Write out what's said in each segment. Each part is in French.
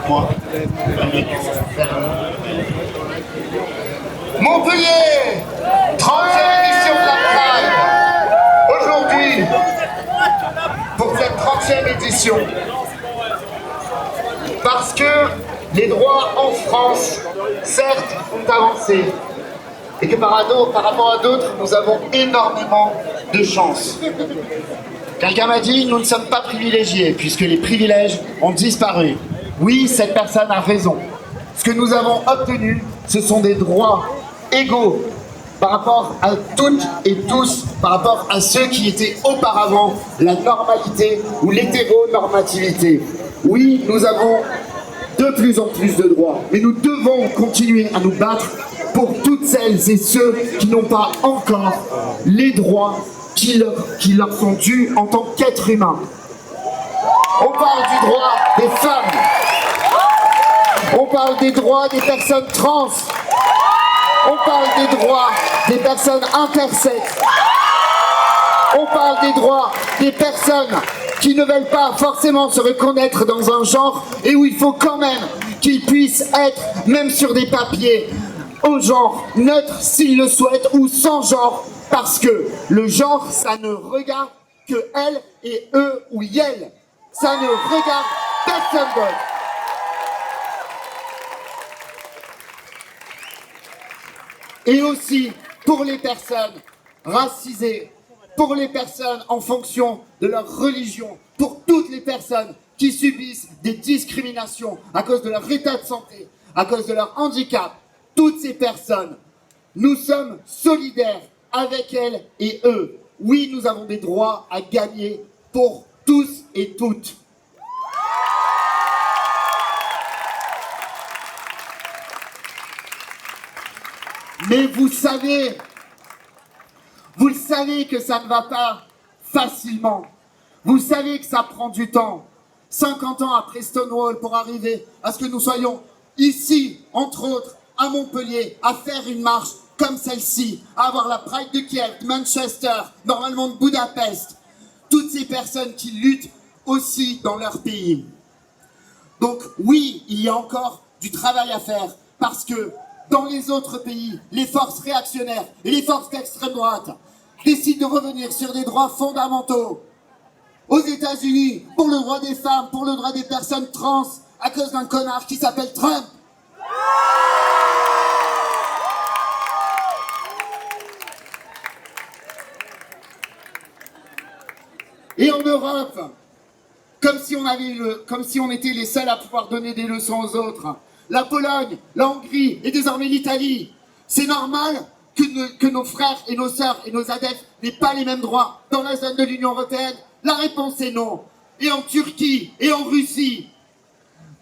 Moi, Montpellier, 30e édition de la Pride. Aujourd'hui, pour cette 30e édition, parce que les droits en France, certes, ont avancé, et que par rapport à d'autres, nous avons énormément de chance. Quelqu'un m'a dit, nous ne sommes pas privilégiés, puisque les privilèges ont disparu. Oui, cette personne a raison. Ce que nous avons obtenu, ce sont des droits égaux par rapport à toutes et tous, par rapport à ceux qui étaient auparavant la normalité ou l'hétéronormativité. Oui, nous avons de plus en plus de droits, mais nous devons continuer à nous battre pour toutes celles et ceux qui n'ont pas encore les droits qui leur sont dus en tant qu'êtres humains. On parle du droit des femmes, on parle des droits des personnes trans, on parle des droits des personnes intersexes, on parle des droits des personnes qui ne veulent pas forcément se reconnaître dans un genre et où il faut quand même qu'ils puissent être, même sur des papiers, au genre neutre s'ils le souhaitent ou sans genre, parce que le genre, ça ne regarde que elle et eux ou yel. Ça ne regarde personne d'autre. Et aussi pour les personnes racisées, pour les personnes en fonction de leur religion, pour toutes les personnes qui subissent des discriminations à cause de leur état de santé, à cause de leur handicap, toutes ces personnes, nous sommes solidaires avec elles et eux. Oui, nous avons des droits à gagner pour tous et toutes. Mais vous le savez que ça ne va pas facilement. Vous savez que ça prend du temps. 50 ans après Stonewall pour arriver à ce que nous soyons ici, entre autres, à Montpellier, à faire une marche comme celle-ci, à avoir la Pride de Kiev, de Manchester, normalement de Budapest. Toutes ces personnes qui luttent aussi dans leur pays. Donc oui, il y a encore du travail à faire parce que dans les autres pays, les forces réactionnaires et les forces d'extrême droite décident de revenir sur des droits fondamentaux. Aux États-Unis, pour le droit des femmes, pour le droit des personnes trans, à cause d'un connard qui s'appelle Trump. Et en Europe, comme si on était les seuls à pouvoir donner des leçons aux autres. La Pologne, la Hongrie et désormais l'Italie. C'est normal que nos frères et nos sœurs et nos adeptes n'aient pas les mêmes droits dans la zone de l'Union européenne. La réponse est non. Et en Turquie et en Russie.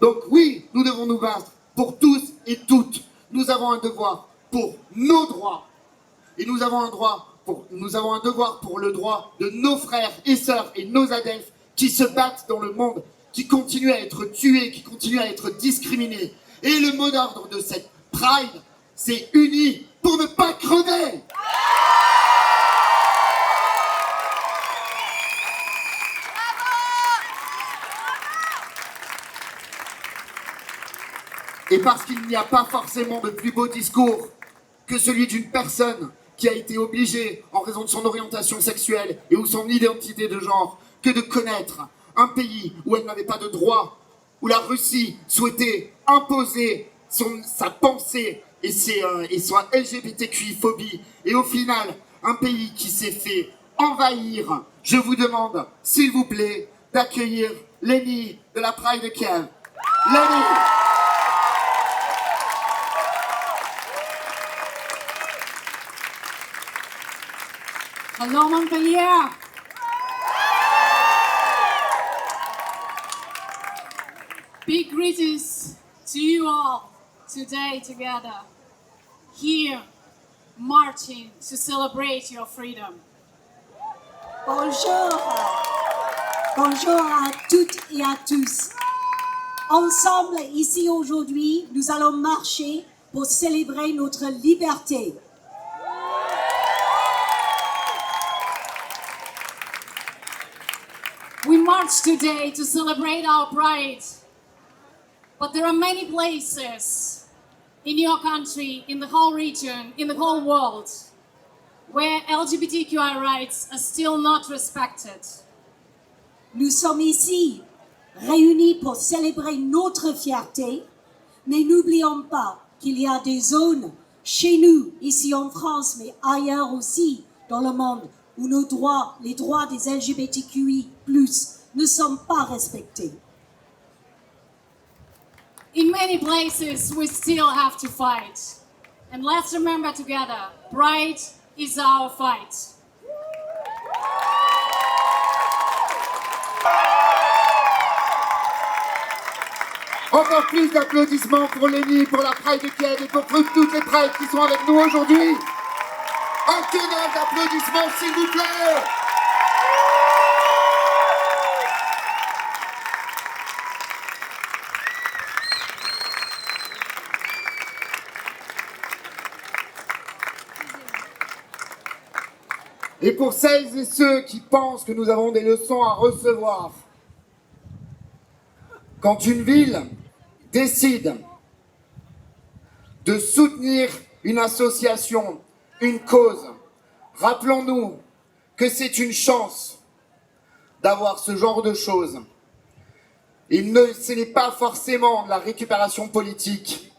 Donc oui, nous devons nous battre pour tous et toutes. Nous avons un devoir pour nos droits. Et nous avons un devoir pour le droit de nos frères et sœurs et nos adeptes qui se battent dans le monde, qui continuent à être tués, qui continuent à être discriminés. Et le mot d'ordre de cette Pride, c'est unis pour ne pas crever. Et parce qu'il n'y a pas forcément de plus beau discours que celui d'une personne qui a été obligée, en raison de son orientation sexuelle et ou son identité de genre, que de connaître un pays où elle n'avait pas de droit, où la Russie souhaitait imposer sa pensée et sa LGBTQI-phobie, et au final, un pays qui s'est fait envahir. Je vous demande, s'il vous plaît, d'accueillir Lenny de la Pride de Kiev. Lenny! Hello Montpellier! Big greetings to you all today together, here marching to celebrate your freedom. Bonjour, bonjour à toutes et à tous. Ensemble, ici aujourd'hui, nous allons marcher pour célébrer notre liberté. We march today to celebrate our pride, but there are many places in your country, in the whole region, in the whole world, where LGBTQI rights are still not respected. Nous sommes ici, réunis pour célébrer notre fierté, mais n'oublions pas qu'il y a des zones, chez nous, ici en France, mais ailleurs aussi dans le monde, où nos droits, les droits des LGBTQI+, ne sont pas respectés. In many places, we still have to fight. And let's remember together, pride is our fight. Encore plus d'applaudissements pour Lénie, pour la Pride de Kiev et pour toutes les Prides qui sont avec nous aujourd'hui. Un tonnerre d'applaudissements, s'il vous plaît. Et pour celles et ceux qui pensent que nous avons des leçons à recevoir, quand une ville décide de soutenir une association, une cause, rappelons-nous que c'est une chance d'avoir ce genre de choses. Ce n'est pas forcément de la récupération politique,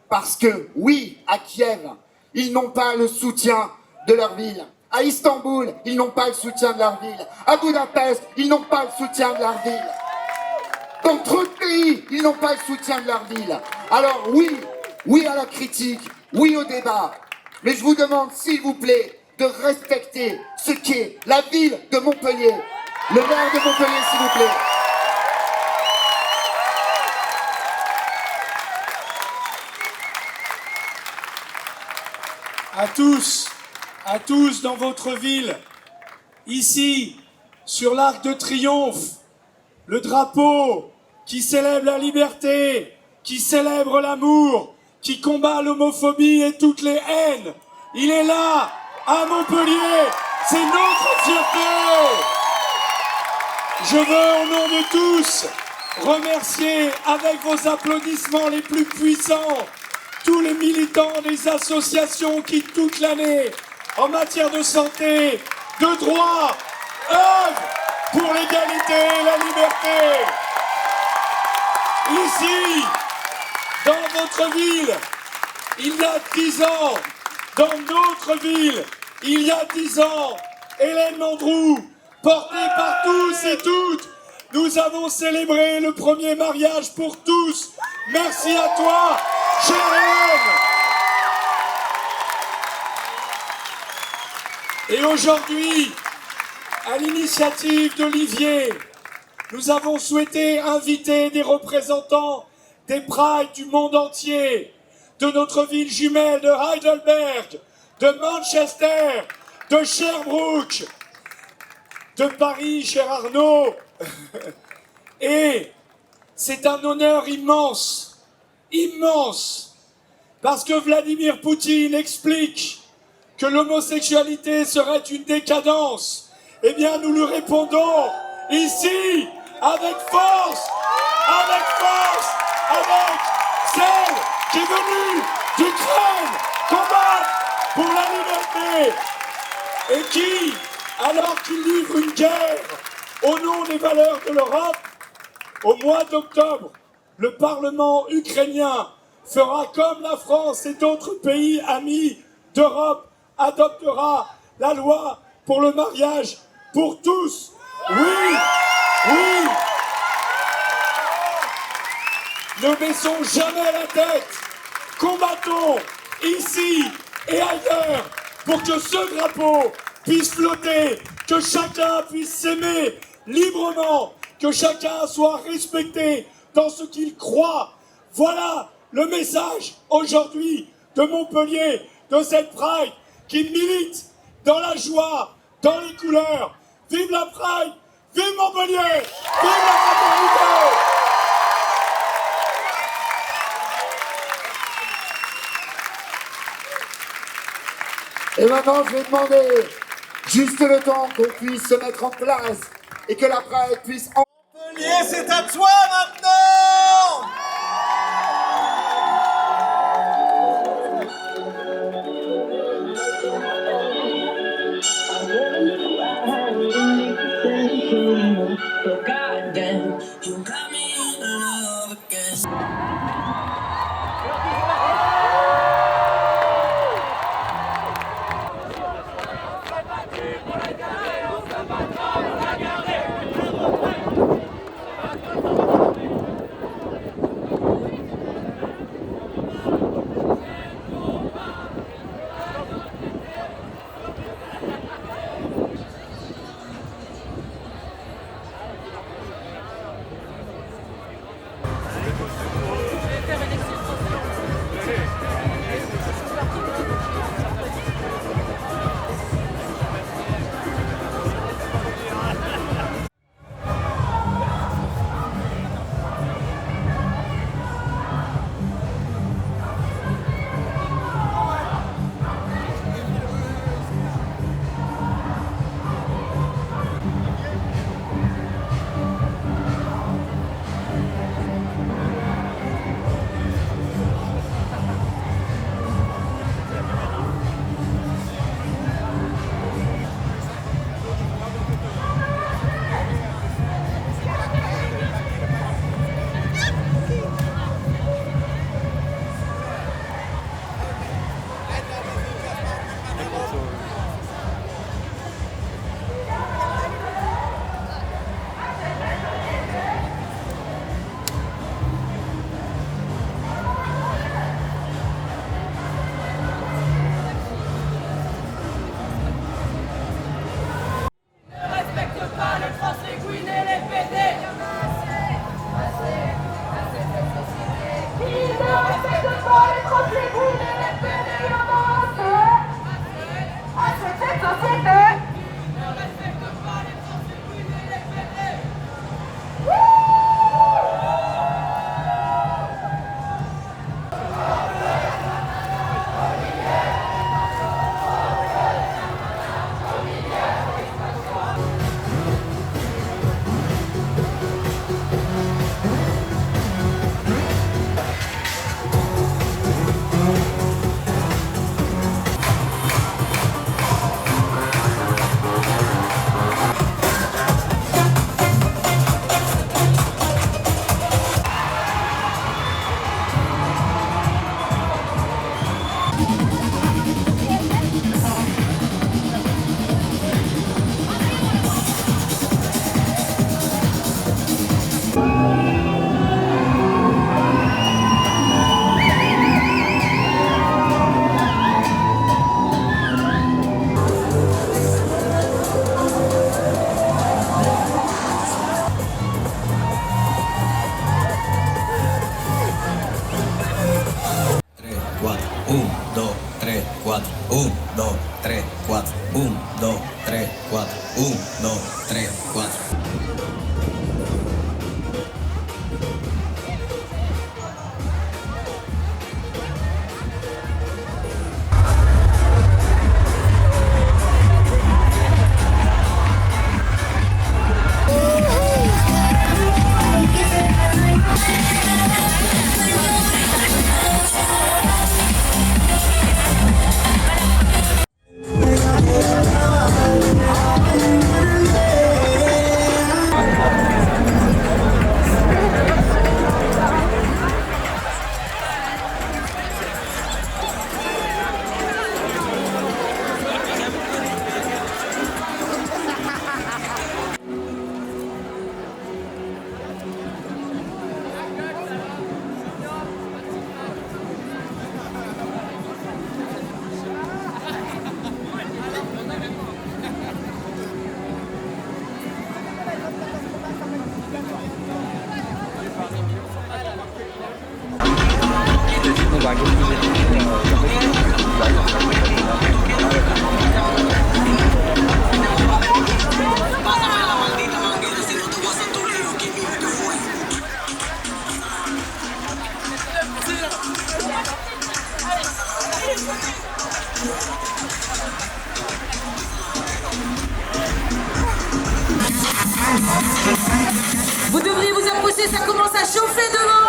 parce que oui, à Kiev, ils n'ont pas le soutien de leur ville. À Istanbul, ils n'ont pas le soutien de leur ville. À Budapest, ils n'ont pas le soutien de leur ville. Dans trop de pays, ils n'ont pas le soutien de leur ville. Alors oui à la critique, oui au débat. Mais je vous demande, s'il vous plaît, de respecter ce qu'est la ville de Montpellier. Le maire de Montpellier, s'il vous plaît. À tous dans votre ville, ici, sur l'Arc de Triomphe, le drapeau qui célèbre la liberté, qui célèbre l'amour, qui combat l'homophobie et toutes les haines. Il est là, à Montpellier, c'est notre fierté. Je veux, au nom de tous, remercier avec vos applaudissements les plus puissants tous les militants des associations qui, toute l'année, en matière de santé, de droit, œuvrent pour l'égalité et la liberté. Ici, dans votre ville, il y a 10 ans, dans notre ville, il y a 10 ans, Hélène Landru, portée par tous et toutes, nous avons célébré le premier mariage pour tous. Merci à toi, chère Hélène. Et aujourd'hui, à l'initiative d'Olivier, nous avons souhaité inviter des représentants des Prides du monde entier, de notre ville jumelle de Heidelberg, de Manchester, de Sherbrooke, de Paris, cher Arnaud. Et c'est un honneur immense, immense, parce que Vladimir Poutine explique que l'homosexualité serait une décadence. Eh bien, nous lui répondons ici, avec force, avec celle qui est venue d'Ukraine combattre pour la liberté et qui, alors qu'il livre une guerre au nom des valeurs de l'Europe, au mois d'octobre, le Parlement ukrainien fera comme la France et d'autres pays amis d'Europe, adoptera la loi pour le mariage pour tous. Oui. Ne baissons jamais la tête. Combattons ici et ailleurs pour que ce drapeau puisse flotter, que chacun puisse s'aimer librement, que chacun soit respecté dans ce qu'ils croient. Voilà le message aujourd'hui de Montpellier, de cette Pride qui milite dans la joie, dans les couleurs. Vive la Pride, vive Montpellier, vive la fraternité! Et maintenant, je vais demander juste le temps qu'on puisse se mettre en place et que la Pride puisse... Montpellier, c'est à toi maintenant! Goddamn, you got me in love again. ça commence à chauffer devant.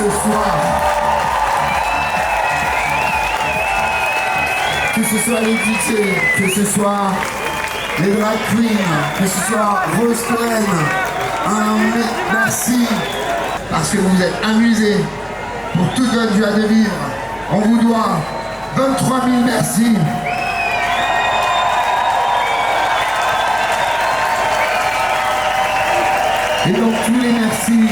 ce soir. Que ce soit les DJ, que ce soit les drag queens, que ce soit Rose Cohen, merci parce que vous vous êtes amusés pour toute votre joie de vivre. On vous doit 23 000 merci. Et donc tous les merci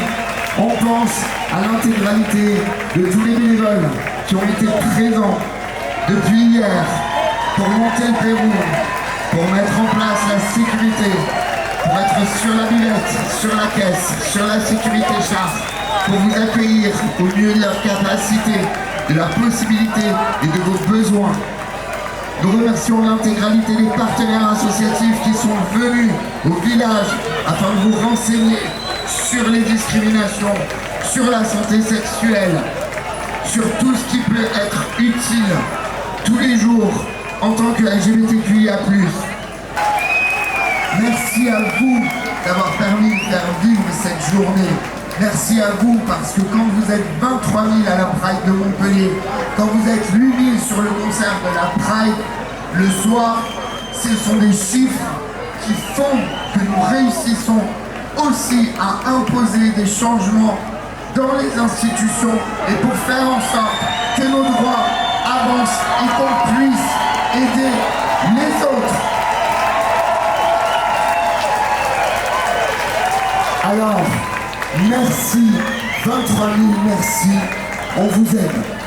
On pense à l'intégralité de tous les bénévoles qui ont été présents depuis hier pour monter le Pérou, pour mettre en place la sécurité, pour être sur la buvette, sur la caisse, sur la sécurité char, pour vous accueillir au mieux de leur capacité, de la possibilité et de vos besoins. Nous remercions l'intégralité des partenaires associatifs qui sont venus au village afin de vous renseigner sur les discriminations, sur la santé sexuelle, sur tout ce qui peut être utile tous les jours en tant que LGBTQIA+. Merci à vous d'avoir permis de faire vivre cette journée. Merci à vous parce que quand vous êtes 23 000 à la Pride de Montpellier, quand vous êtes 8 000 sur le concert de la Pride, le soir, ce sont des chiffres qui font que nous réussissons aussi à imposer des changements dans les institutions et pour faire en sorte que nos droits avancent et qu'on puisse aider les autres. Alors, merci, 23 000 merci, on vous aime.